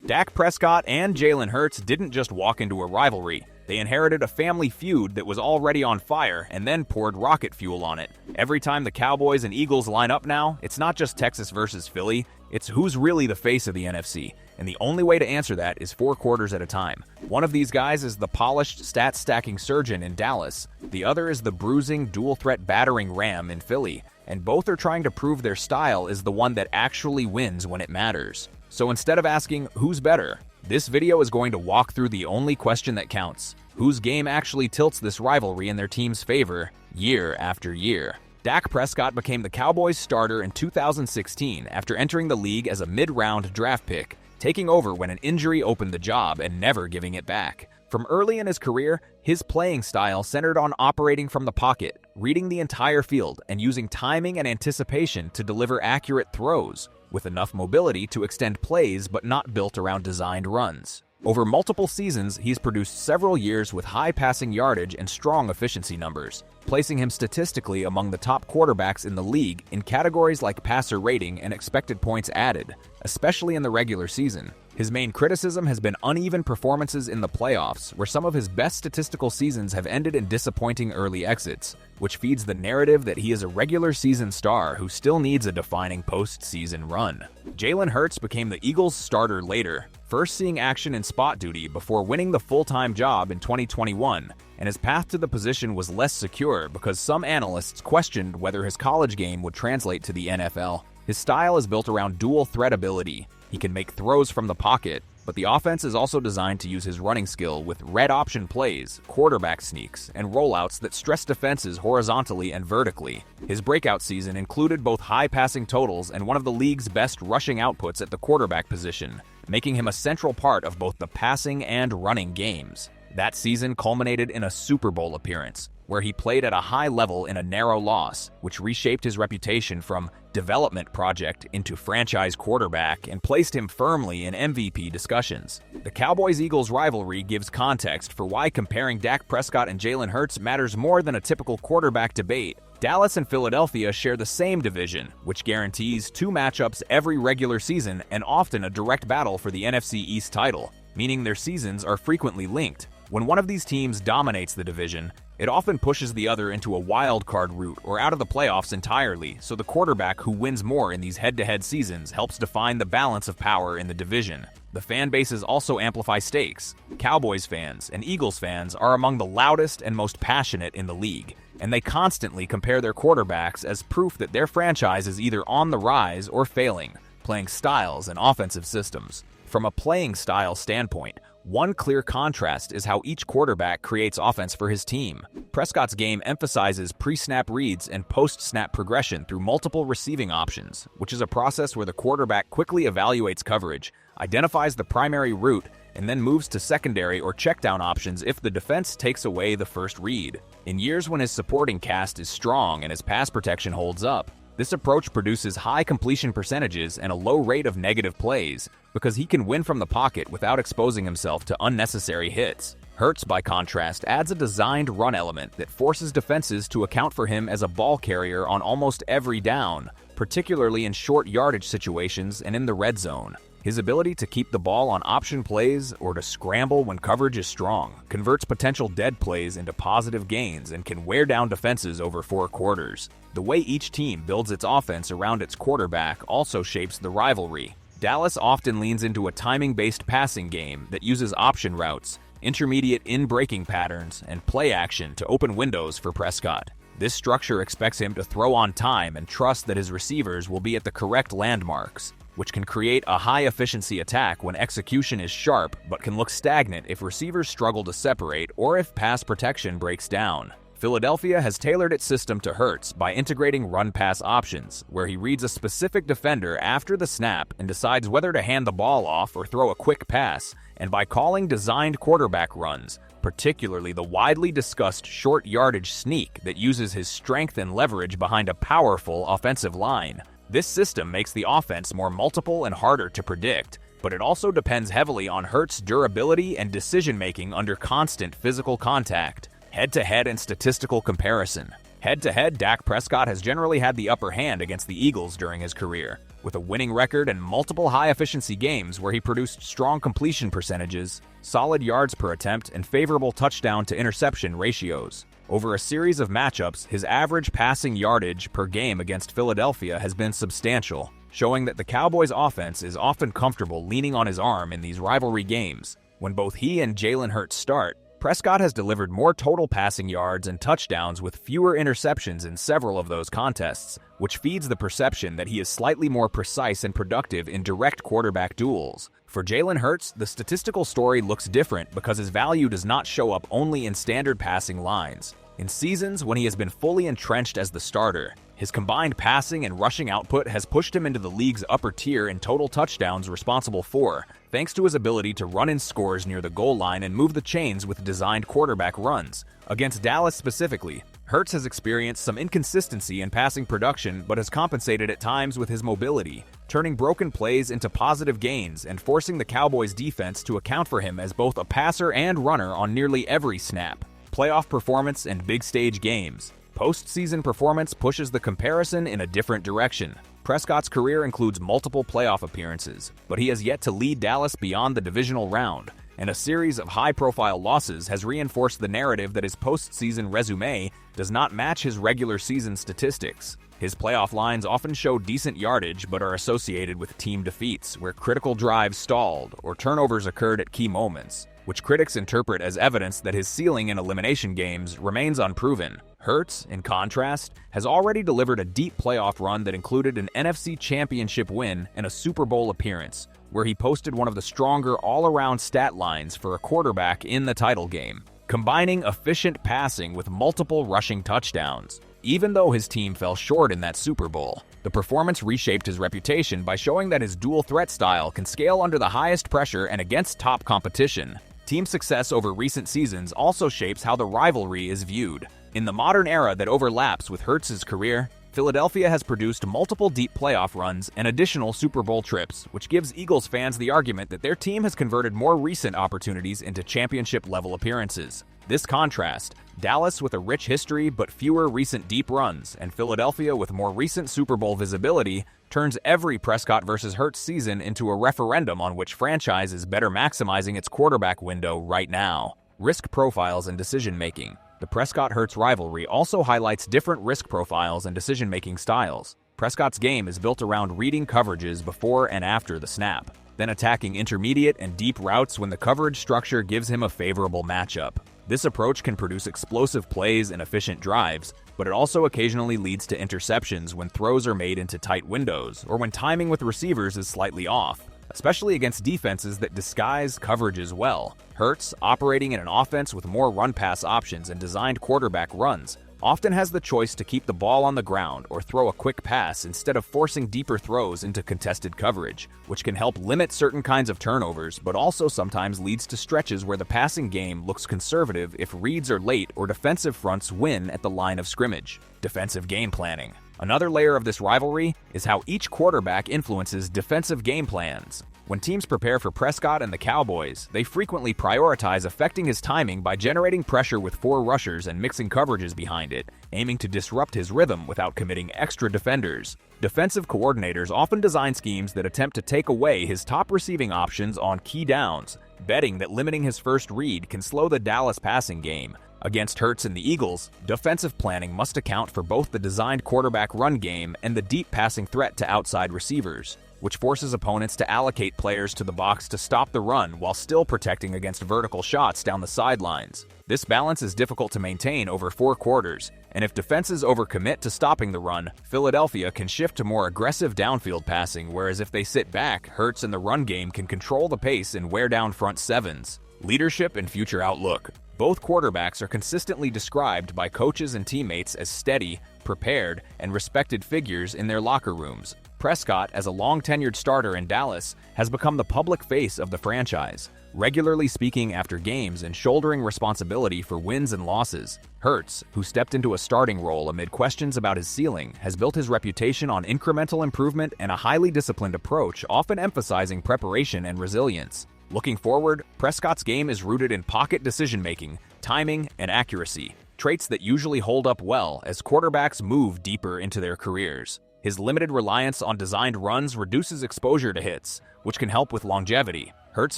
Dak Prescott and Jalen Hurts didn't just walk into a rivalry. They inherited a family feud that was already on fire and then poured rocket fuel on it. Every time the Cowboys and Eagles line up now, it's not just Texas versus Philly, it's who's really the face of the NFC. And the only way to answer that is 4 quarters at a time. One of these guys is the polished, stat-stacking surgeon in Dallas. The other is the bruising, dual-threat battering ram in Philly. And both are trying to prove their style is the one that actually wins when it matters. So instead of asking, who's better? This video is going to walk through the only question that counts. Whose game actually tilts this rivalry in their team's favor, year after year? Dak Prescott became the Cowboys starter in 2016 after entering the league as a mid-round draft pick, taking over when an injury opened the job and never giving it back. From early in his career, his playing style centered on operating from the pocket, reading the entire field, and using timing and anticipation to deliver accurate throws, with enough mobility to extend plays but not built around designed runs. Over multiple seasons, he's produced several years with high passing yardage and strong efficiency numbers, placing him statistically among the top quarterbacks in the league in categories like passer rating and expected points added, especially in the regular season. His main criticism has been uneven performances in the playoffs, where some of his best statistical seasons have ended in disappointing early exits, which feeds the narrative that he is a regular season star who still needs a defining postseason run. Jalen Hurts became the Eagles' starter later, first seeing action in spot duty before winning the full-time job in 2021, and his path to the position was less secure because some analysts questioned whether his college game would translate to the NFL. His style is built around dual threat ability. He can make throws from the pocket, but the offense is also designed to use his running skill with red option plays, quarterback sneaks, and rollouts that stress defenses horizontally and vertically. His breakout season included both high passing totals and one of the league's best rushing outputs at the quarterback position, making him a central part of both the passing and running games. That season culminated in a Super Bowl appearance, where he played at a high level in a narrow loss, which reshaped his reputation from development project into franchise quarterback and placed him firmly in MVP discussions. The Cowboys-Eagles rivalry gives context for why comparing Dak Prescott and Jalen Hurts matters more than a typical quarterback debate. Dallas and Philadelphia share the same division, which guarantees 2 matchups every regular season and often a direct battle for the NFC East title, meaning their seasons are frequently linked. When one of these teams dominates the division, it often pushes the other into a wild card route or out of the playoffs entirely, so the quarterback who wins more in these head-to-head seasons helps define the balance of power in the division. The fan bases also amplify stakes. Cowboys fans and Eagles fans are among the loudest and most passionate in the league, and they constantly compare their quarterbacks as proof that their franchise is either on the rise or failing, playing styles and offensive systems. From a playing style standpoint, one clear contrast is how each quarterback creates offense for his team. Prescott's game emphasizes pre-snap reads and post-snap progression through multiple receiving options, which is a process where the quarterback quickly evaluates coverage, identifies the primary route, and then moves to secondary or checkdown options if the defense takes away the first read. In years when his supporting cast is strong and his pass protection holds up, this approach produces high completion percentages and a low rate of negative plays because he can win from the pocket without exposing himself to unnecessary hits. Hurts, by contrast, adds a designed run element that forces defenses to account for him as a ball carrier on almost every down, particularly in short yardage situations and in the red zone. His ability to keep the ball on option plays or to scramble when coverage is strong converts potential dead plays into positive gains and can wear down defenses over 4 quarters. The way each team builds its offense around its quarterback also shapes the rivalry. Dallas often leans into a timing-based passing game that uses option routes, intermediate in-breaking patterns, and play action to open windows for Prescott. This structure expects him to throw on time and trust that his receivers will be at the correct landmarks, which can create a high-efficiency attack when execution is sharp but can look stagnant if receivers struggle to separate or if pass protection breaks down. Philadelphia has tailored its system to Hurts by integrating run-pass options, where he reads a specific defender after the snap and decides whether to hand the ball off or throw a quick pass, and by calling designed quarterback runs, particularly the widely discussed short yardage sneak that uses his strength and leverage behind a powerful offensive line. This system makes the offense more multiple and harder to predict, but it also depends heavily on Hurts' durability and decision-making under constant physical contact. Head-to-head and statistical comparison. Head-to-head, Dak Prescott has generally had the upper hand against the Eagles during his career, with a winning record and multiple high-efficiency games where he produced strong completion percentages, solid yards per attempt, and favorable touchdown-to-interception ratios. Over a series of matchups, his average passing yardage per game against Philadelphia has been substantial, showing that the Cowboys' offense is often comfortable leaning on his arm in these rivalry games. When both he and Jalen Hurts start, Prescott has delivered more total passing yards and touchdowns with fewer interceptions in several of those contests, which feeds the perception that he is slightly more precise and productive in direct quarterback duels. For Jalen Hurts, the statistical story looks different because his value does not show up only in standard passing lines. In seasons when he has been fully entrenched as the starter, his combined passing and rushing output has pushed him into the league's upper tier in total touchdowns responsible for, thanks to his ability to run in scores near the goal line and move the chains with designed quarterback runs. Against Dallas specifically, Hurts has experienced some inconsistency in passing production but has compensated at times with his mobility, turning broken plays into positive gains and forcing the Cowboys' defense to account for him as both a passer and runner on nearly every snap. Playoff performance and big stage games. Postseason performance pushes the comparison in a different direction. Prescott's career includes multiple playoff appearances, but he has yet to lead Dallas beyond the divisional round, and a series of high-profile losses has reinforced the narrative that his postseason resume does not match his regular season statistics. His playoff lines often show decent yardage but are associated with team defeats where critical drives stalled or turnovers occurred at key moments, which critics interpret as evidence that his ceiling in elimination games remains unproven. Hurts, in contrast, has already delivered a deep playoff run that included an NFC Championship win and a Super Bowl appearance, where he posted one of the stronger all-around stat lines for a quarterback in the title game, combining efficient passing with multiple rushing touchdowns. Even though his team fell short in that Super Bowl, the performance reshaped his reputation by showing that his dual-threat style can scale under the highest pressure and against top competition. Team success over recent seasons also shapes how the rivalry is viewed. In the modern era that overlaps with Hurts' career, Philadelphia has produced multiple deep playoff runs and additional Super Bowl trips, which gives Eagles fans the argument that their team has converted more recent opportunities into championship-level appearances. This contrast, Dallas with a rich history but fewer recent deep runs, and Philadelphia with more recent Super Bowl visibility, turns every Prescott versus Hurts season into a referendum on which franchise is better maximizing its quarterback window right now. Risk profiles and decision-making. The Prescott-Hurts rivalry also highlights different risk profiles and decision-making styles. Prescott's game is built around reading coverages before and after the snap, then attacking intermediate and deep routes when the coverage structure gives him a favorable matchup. This approach can produce explosive plays and efficient drives, but it also occasionally leads to interceptions when throws are made into tight windows or when timing with receivers is slightly off, especially against defenses that disguise coverages well. Hurts, operating in an offense with more run-pass options and designed quarterback runs, often has the choice to keep the ball on the ground or throw a quick pass instead of forcing deeper throws into contested coverage, which can help limit certain kinds of turnovers but also sometimes leads to stretches where the passing game looks conservative if reads are late or defensive fronts win at the line of scrimmage. Defensive game planning. Another layer of this rivalry is how each quarterback influences defensive game plans. When teams prepare for Prescott and the Cowboys, they frequently prioritize affecting his timing by generating pressure with 4 rushers and mixing coverages behind it, aiming to disrupt his rhythm without committing extra defenders. Defensive coordinators often design schemes that attempt to take away his top receiving options on key downs, betting that limiting his first read can slow the Dallas passing game. Against Hurts and the Eagles, defensive planning must account for both the designed quarterback run game and the deep passing threat to outside receivers, which forces opponents to allocate players to the box to stop the run while still protecting against vertical shots down the sidelines. This balance is difficult to maintain over 4 quarters, and if defenses overcommit to stopping the run, Philadelphia can shift to more aggressive downfield passing, whereas if they sit back, Hurts and the run game can control the pace and wear down front sevens. Leadership and future outlook. Both quarterbacks are consistently described by coaches and teammates as steady, prepared, and respected figures in their locker rooms. Prescott, as a long-tenured starter in Dallas, has become the public face of the franchise, regularly speaking after games and shouldering responsibility for wins and losses. Hurts, who stepped into a starting role amid questions about his ceiling, has built his reputation on incremental improvement and a highly disciplined approach, often emphasizing preparation and resilience. Looking forward, Prescott's game is rooted in pocket decision-making, timing, and accuracy. traits that usually hold up well as quarterbacks move deeper into their careers. His limited reliance on designed runs reduces exposure to hits, which can help with longevity. Hurts'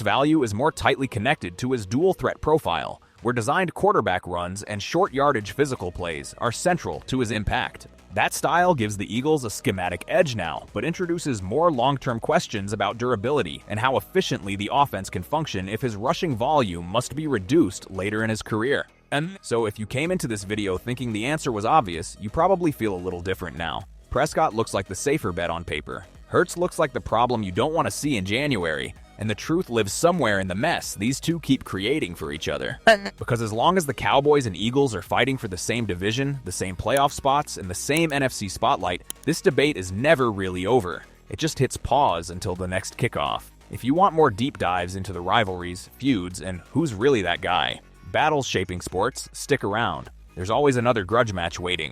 value is more tightly connected to his dual-threat profile, where designed quarterback runs and short-yardage physical plays are central to his impact. That style gives the Eagles a schematic edge now, but introduces more long-term questions about durability and how efficiently the offense can function if his rushing volume must be reduced later in his career. And so if you came into this video thinking the answer was obvious, you probably feel a little different now. Prescott looks like the safer bet on paper. Hurts looks like the problem you don't want to see in January, and the truth lives somewhere in the mess these two keep creating for each other. Because as long as the Cowboys and Eagles are fighting for the same division, the same playoff spots, and the same NFC spotlight, this debate is never really over. It just hits pause until the next kickoff. If you want more deep dives into the rivalries, feuds, and who's really that guy, battles shaping sports, stick around. There's always another grudge match waiting.